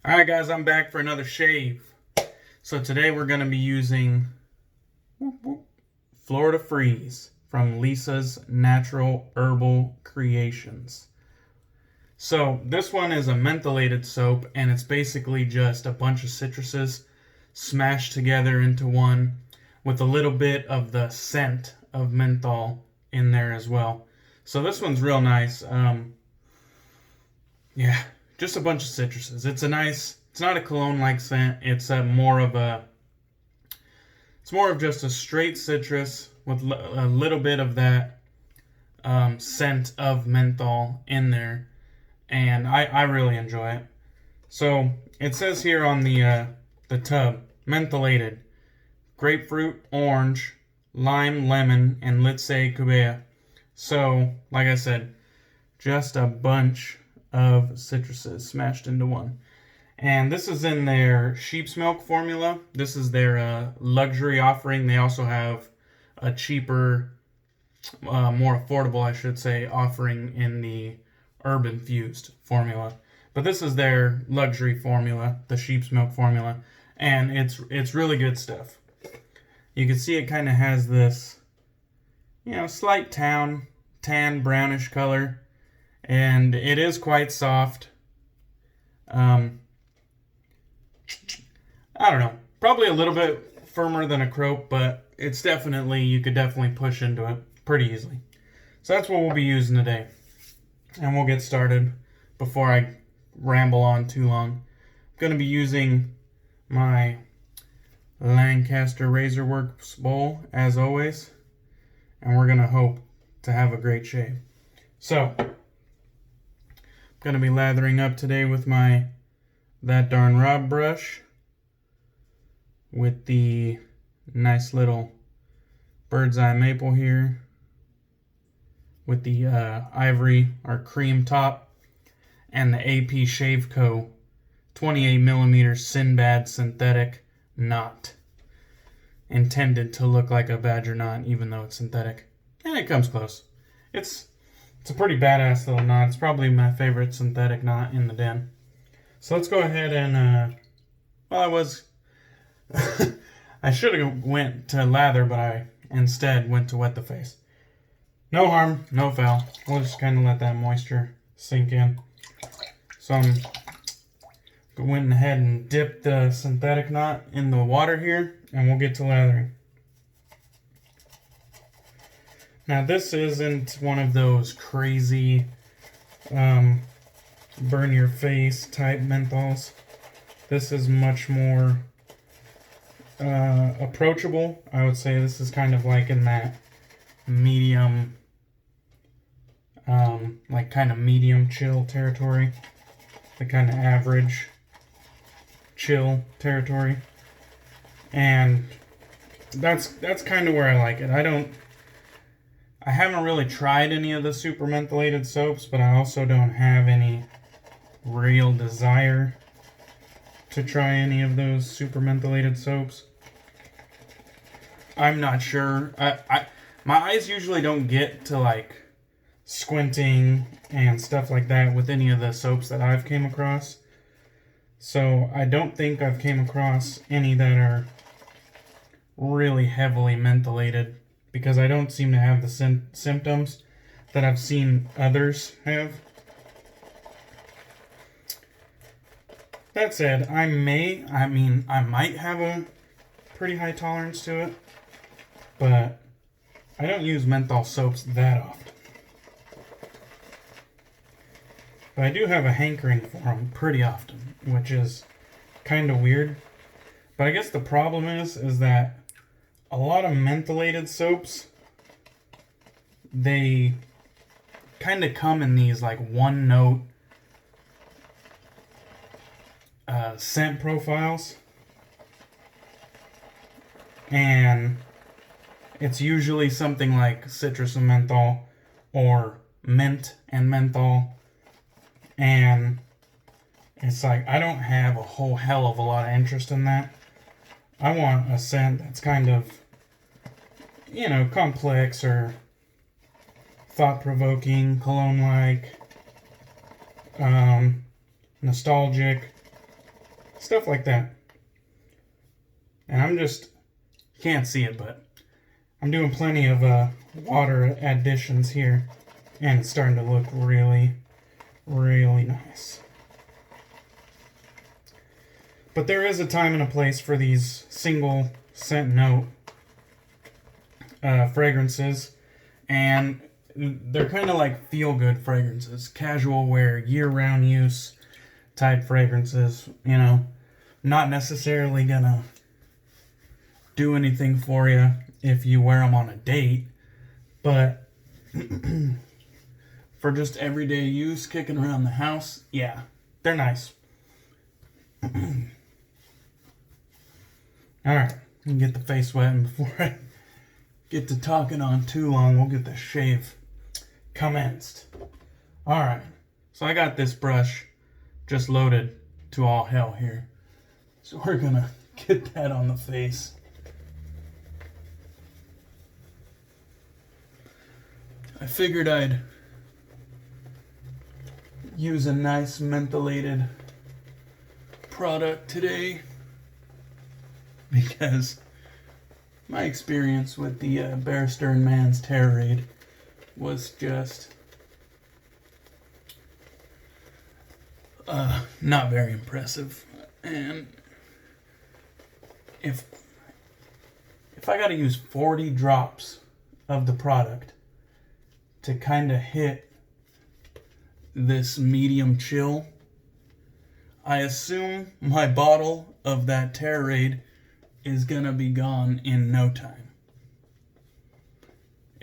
Alright guys, I'm back for another shave. So today we're going to be using Florida Freeze from Lisa's Natural Herbal Creations. So this one is a mentholated soap, and it's basically just a bunch of citruses smashed together into one with a little bit of the scent of menthol in there as well. So this one's real nice. Yeah, just a bunch of citruses. It's not a cologne-like scent. It's more of just a straight citrus with a little bit of that scent of menthol in there. And I really enjoy it. So it says here on the tub, mentholated, grapefruit, orange, lime, lemon, and let's say cubea. So, like I said, just a bunch of citruses smashed into one. And this is in their sheep's milk formula. This is their luxury offering. They also have a cheaper, more affordable, I should say, offering in the herb infused formula. But this is their luxury formula, the sheep's milk formula, and it's really good stuff. You can see it kind of has this, slight tan brownish color, and it is quite soft. I don't know, probably a little bit firmer than a crope, but it's definitely, you could definitely push into it pretty easily. So that's what we'll be using today. And we'll get started before I ramble on too long. I'm going to be using my Lancaster Razorworks bowl, as always. And we're going to hope to have a great shave. So, I'm going to be lathering up today with my That Darn Rob brush with the nice little bird's eye maple here, with the ivory or cream top, and the AP Shave Co. 28mm SynBad synthetic knot, intended to look like a badger knot even though it's synthetic, and it comes close. It's a pretty badass little knot. It's probably my favorite synthetic knot in the den. So let's go ahead and I should have went to lather, but I instead went to wet the face. No harm, no foul. We'll just kind of let that moisture sink in. So I went ahead and dipped the synthetic knot in the water here, and we'll get to lathering. Now this isn't one of those crazy burn your face type menthols. This is much more approachable. I would say this is kind of like in that medium, kind of medium chill territory, the kind of average chill territory, and that's kind of where I like it. I haven't really tried any of the super mentholated soaps, but I also don't have any real desire to try any of those super mentholated soaps. I'm not sure. My eyes usually don't get to like squinting and stuff like that with any of the soaps that I've came across. So I don't think I've came across any that are really heavily mentholated, because I don't seem to have the symptoms that I've seen others have. That said, I might have a pretty high tolerance to it, but I don't use menthol soaps that often. But I do have a hankering for them pretty often, which is kind of weird. But I guess the problem is that a lot of mentholated soaps, they kind of come in these like one note scent profiles, and it's usually something like citrus and menthol or mint and menthol, and it's like I don't have a whole hell of a lot of interest in that. I want a scent that's kind of, complex or thought-provoking, cologne-like, nostalgic, Stuff like that. And I'm just, can't see it, but I'm doing plenty of water additions here. And it's starting to look really, really nice. But there is a time and a place for these single scent note fragrances. And they're kind of like feel-good fragrances. Casual wear, year-round use type fragrances. You know, not necessarily gonna do anything for you if you wear them on a date. But for just everyday use, kicking around the house, yeah, they're nice. Alright, get the face wet, and before I get to talking on too long, we'll get the shave commenced. Alright, so I got this brush just loaded to all hell here. So we're gonna get that on the face. I figured I'd use a nice mentholated product today because my experience with the Bear Stearns Man's Terrorade was just not very impressive. And if I gotta use 40 drops of the product to kind of hit this medium chill, I assume my bottle of that Terrorade is gonna be gone in no time.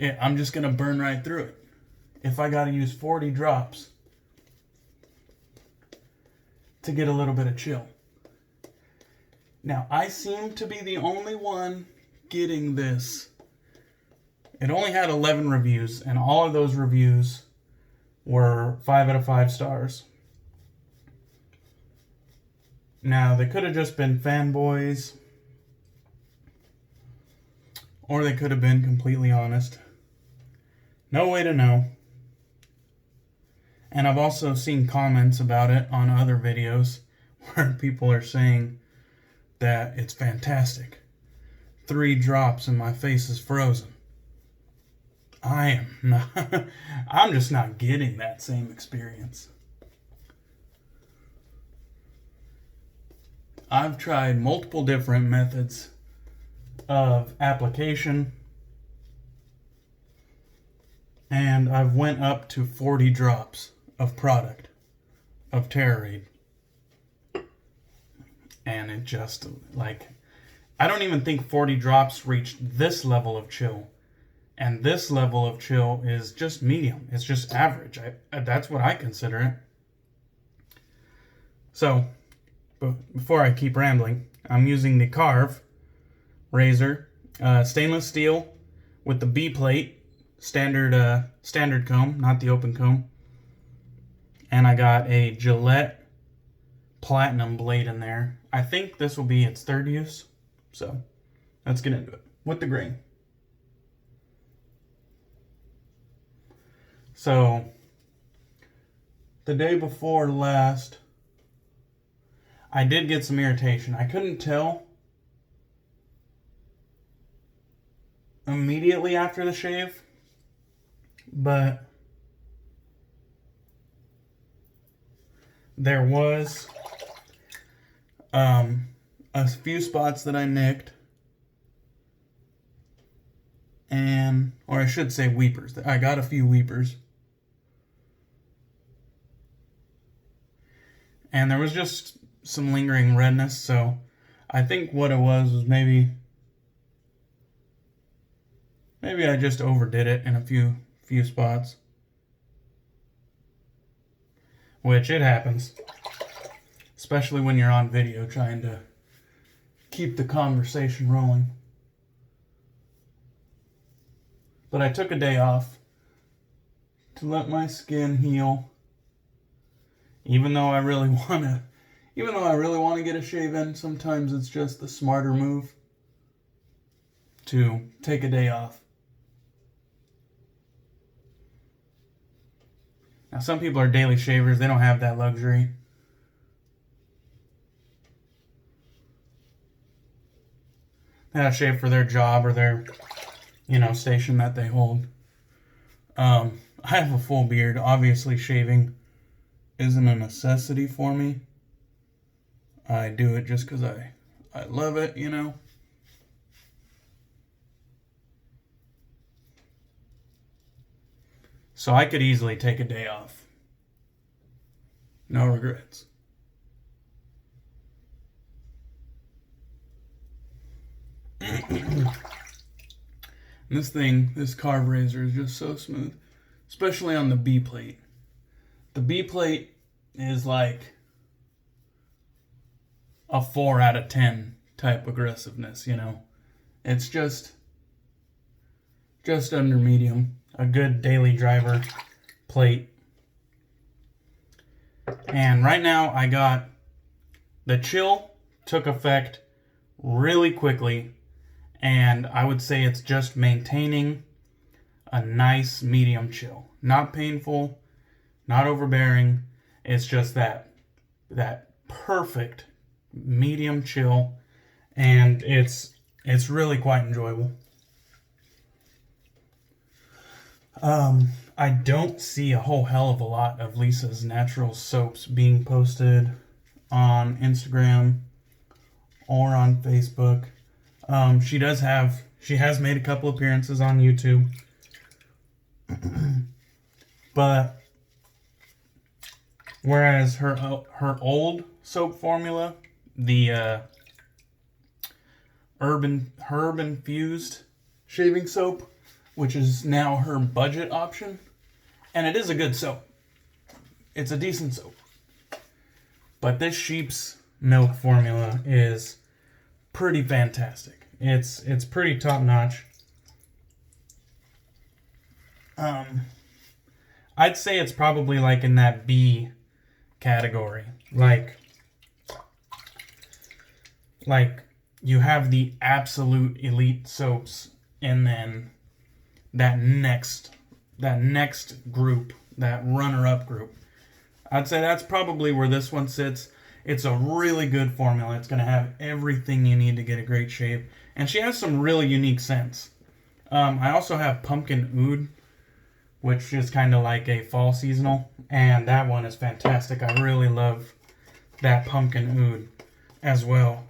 I'm just gonna burn right through it. If I gotta use 40 drops to get a little bit of chill. Now, I seem to be the only one getting this. It only had 11 reviews, and all of those reviews were 5 out of 5 stars. Now, they could have just been fanboys, or they could have been completely honest. No way to know. And I've also seen comments about it on other videos where people are saying that it's fantastic. 3 drops and my face is frozen. I am not. I'm just not getting that same experience. I've tried multiple different methods of application, and I've went up to 40 drops of product of Terrorade, and it just, like, I don't even think 40 drops reached this level of chill. And this level of chill is just medium. It's just average. That's what I consider it. So, before I keep rambling, I'm using the Karve razor, stainless steel with the B plate, standard comb, not the open comb. And I got a Gillette platinum blade in there. I think this will be its 3rd use. So, let's get into it with the grain. So, the day before last, I did get some irritation. I couldn't tell immediately after the shave, but there was a few spots that I nicked, or I should say weepers. I got a few weepers. And there was just some lingering redness, so I think what it was maybe I just overdid it in a few spots. Which, it happens. Especially when you're on video trying to keep the conversation rolling. But I took a day off to let my skin heal. Even though I really want to get a shave in, sometimes it's just the smarter move to take a day off. Now, some people are daily shavers. They don't have that luxury. shave for their job or their, station that they hold. I have a full beard. Obviously, shaving isn't a necessity for me. I do it just because I love it, So I could easily take a day off. No regrets. This Karve razor is just so smooth, especially on the B plate. The B plate is like a 4 out of 10 type aggressiveness, It's just under medium. A good daily driver plate. And right now I got the chill took effect really quickly, and I would say it's just maintaining a nice medium chill. Not painful, not overbearing. It's just that perfect medium chill, and it's really quite enjoyable. I don't see a whole hell of a lot of Lisa's natural soaps being posted on Instagram or on Facebook. She has made a couple appearances on YouTube. But whereas her old soap formula, the herb infused shaving soap, which is now her budget option, and it is a good soap. It's a decent soap. But this sheep's milk formula is pretty fantastic. It's pretty top notch. I'd say it's probably like in that B category. Like you have the absolute elite soaps, and then that next group, that runner-up group. I'd say that's probably where this one sits. It's a really good formula. It's going to have everything you need to get a great shave. And she has some really unique scents. I also have Pumpkin Oud, which is kind of like a fall seasonal. And that one is fantastic. I really love that Pumpkin Oud as well.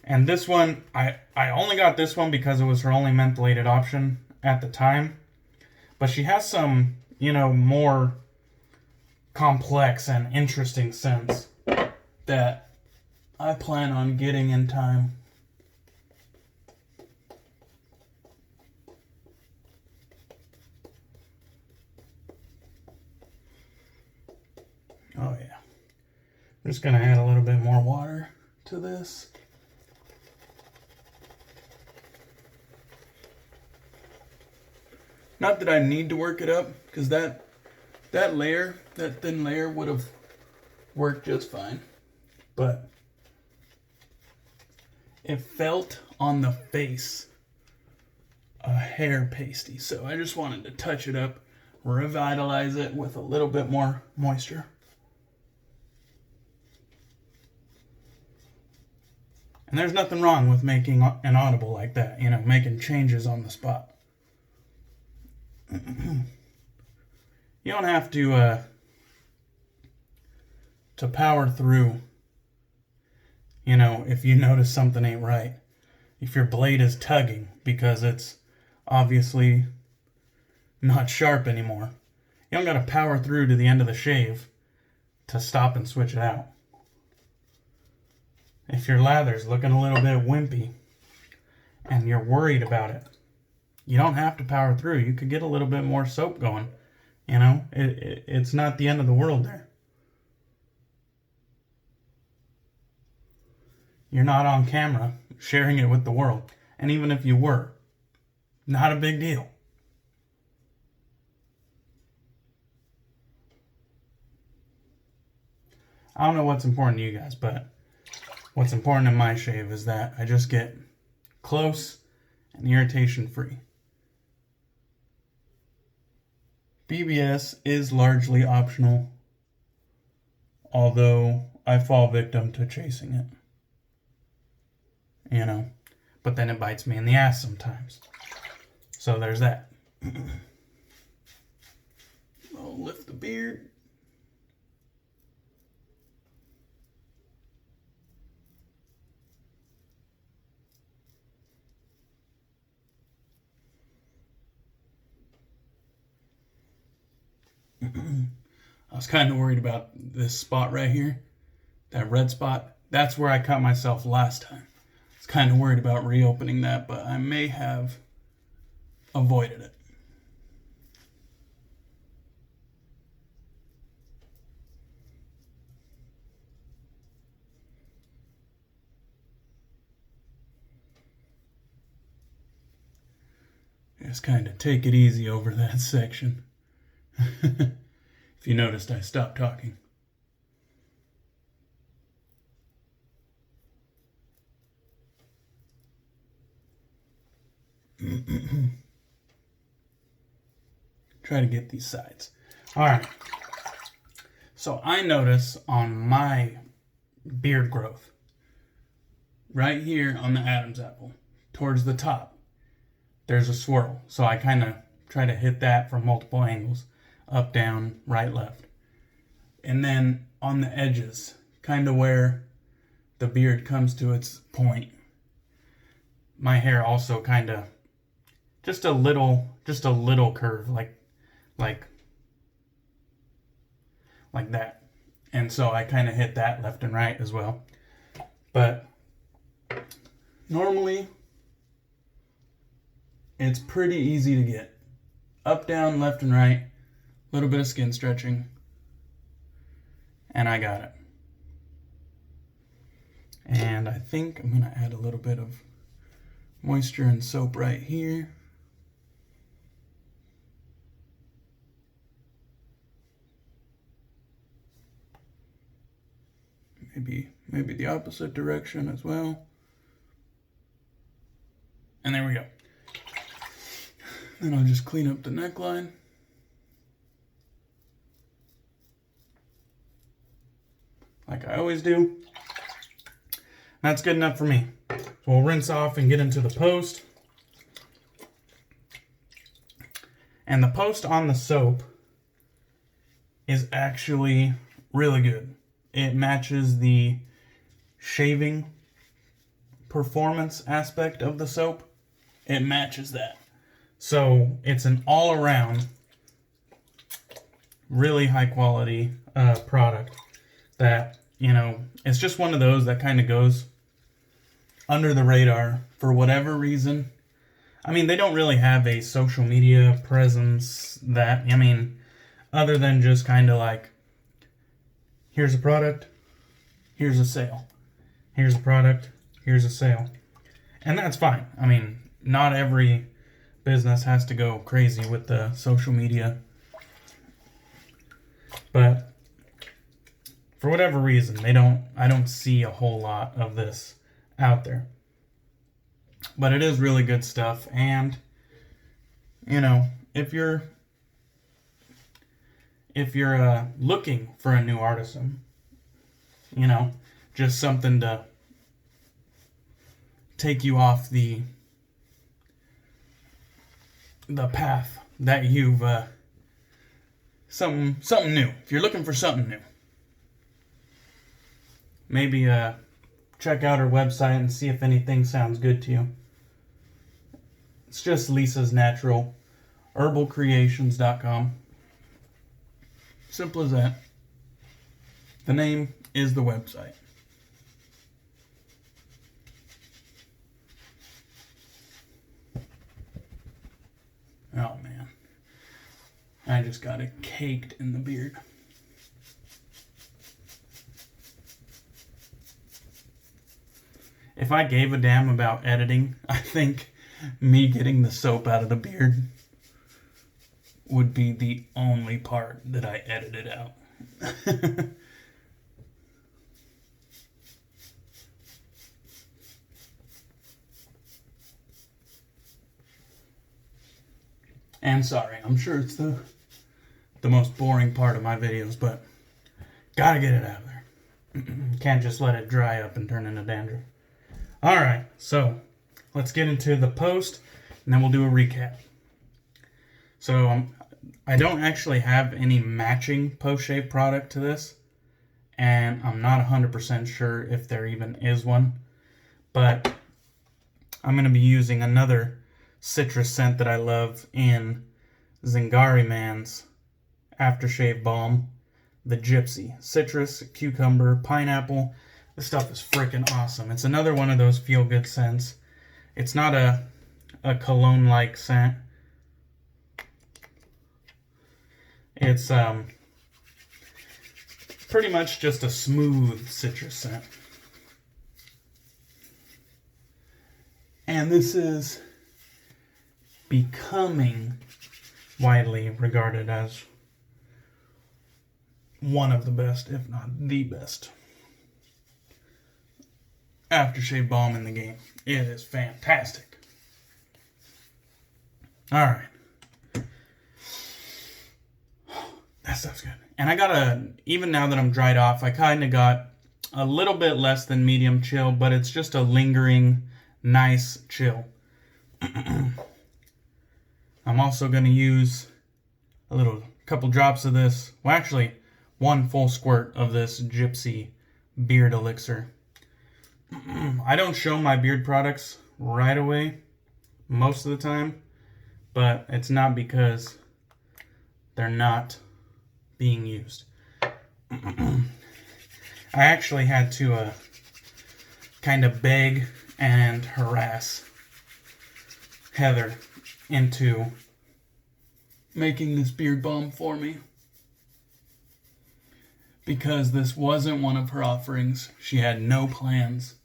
And this one, I only got this one because it was her only mentholated option at the time. But she has some, more complex and interesting scents that I plan on getting in time. Oh yeah. I'm just going to add a little bit more water to this. Not that I need to work it up, because that thin layer would have worked just fine. But it felt on the face a hair pasty. So I just wanted to touch it up, revitalize it with a little bit more moisture. And there's nothing wrong with making an audible like that, making changes on the spot. You don't have to power through, if you notice something ain't right. If your blade is tugging because it's obviously not sharp anymore, you don't got to power through to the end of the shave to stop and switch it out. If your lather's looking a little bit wimpy and you're worried about it, you don't have to power through. You could get a little bit more soap going. It's not the end of the world there. You're not on camera sharing it with the world. And even if you were, not a big deal. I don't know what's important to you guys, but what's important in my shave is that I just get close and irritation free. BBS is largely optional, although I fall victim to chasing it. but then it bites me in the ass sometimes. So there's that. I'll lift the beard. I was kind of worried about this spot right here, that red spot. That's where I cut myself last time. I was kind of worried about reopening that, but I may have avoided it. Just kind of take it easy over that section. If you noticed, I stopped talking. Try to get these sides. All right. So I notice on my beard growth, right here on the Adam's apple, towards the top, there's a swirl. So I kind of try to hit that from multiple angles. Up, down, right, left. And then on the edges, kind of where the beard comes to its point, my hair also kind of, just a little curve, like that. And so I kind of hit that left and right as well. But normally, it's pretty easy to get. Up, down, left, and right. A little bit of skin stretching. And I got it. And I think I'm going to add a little bit of moisture and soap right here. Maybe the opposite direction as well. And there we go. Then I'll just clean up the neckline. Like I always do. That's good enough for me. So we'll rinse off and get into the post. And the post on the soap is actually really good. It matches the shaving performance aspect of the soap. It matches that. So it's an all-around, really high-quality product that, you know, it's just one of those that kind of goes under the radar for whatever reason. I mean, they don't really have a social media presence that, I mean, other than just kind of like, here's a product, here's a sale. Here's a product, here's a sale. And that's fine. I mean, not every business has to go crazy with the social media. But for whatever reason, I don't see a whole lot of this out there. But it is really good stuff. And, you know, if you're looking for a new artisan, you know, just something to take you off the path that you've something new. If you're looking for something new, maybe check out her website and see if anything sounds good to you. It's just Lisa's Natural, herbalcreations.com. Simple as that. The name is the website. Oh man, I just got it caked in the beard. If I gave a damn about editing, I think me getting the soap out of the beard would be the only part that I edited out. And sorry, I'm sure it's the most boring part of my videos, but gotta get it out of there. Can't just let it dry up and turn into dandruff. Alright, so let's get into the post, and then we'll do a recap. So I don't actually have any matching post-shave product to this, and I'm not 100% sure if there even is one, but I'm going to be using another citrus scent that I love in Zingari Man's Aftershave Balm, the Gypsy. Citrus, cucumber, pineapple. This stuff is freaking awesome. It's another one of those feel-good scents. It's not a cologne-like scent. It's pretty much just a smooth citrus scent. And this is becoming widely regarded as one of the best, if not the best, aftershave balm in the game. It is fantastic. Alright. That stuff's good. And I got even now that I'm dried off, I kind of got a little bit less than medium chill, but it's just a lingering, nice chill. I'm also going to use a couple drops of this. Well, actually, one full squirt of this Gypsy beard elixir. I don't show my beard products right away most of the time, but it's not because they're not being used. I actually had to kind of beg and harass Heather into making this beard balm for me, because this wasn't one of her offerings. She had no plans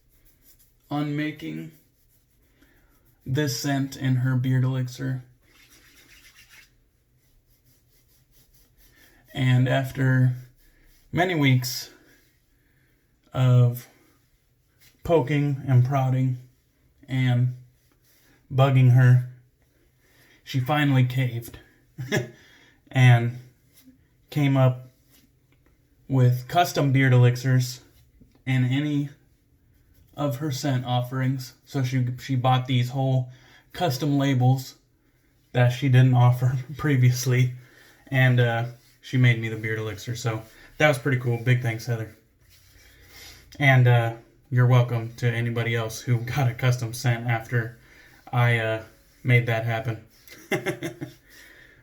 on making this scent in her beard elixir. And after many weeks of poking and prodding and bugging her, she finally caved and came up with custom beard elixirs in any of her scent offerings. So she bought these whole custom labels that she didn't offer previously, and she made me the beard elixir. So that was pretty cool. Big thanks, Heather. And you're welcome to anybody else who got a custom scent after I made that happen.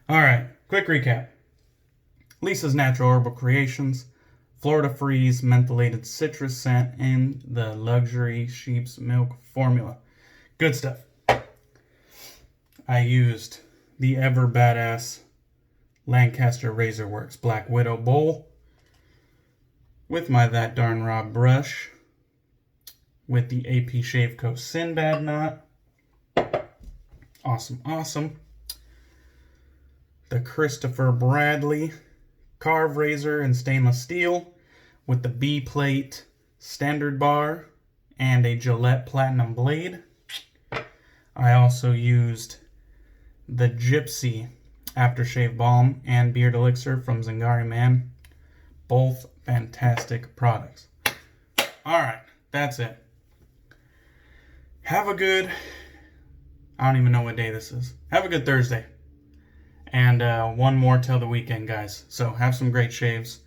Alright, quick recap. Lisa's Natural Herbal Creations, Florida Freeze mentholated citrus scent, and the luxury sheep's milk formula. Good stuff. I used the ever badass Lancaster Razor Works Black Widow bowl with my That Darn Raw brush with the AP Shave Co. SynBad knot. Awesome, awesome. The Christopher Bradley Karve razor in stainless steel with the B-plate standard bar and a Gillette platinum blade. I also used the Gypsy aftershave balm and beard elixir from Zingari Man. Both fantastic products. Alright, that's it. Have a good, I don't even know what day this is. Have a good Thursday. And one more till the weekend, guys. So have some great shaves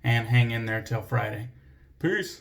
and hang in there till Friday. Peace.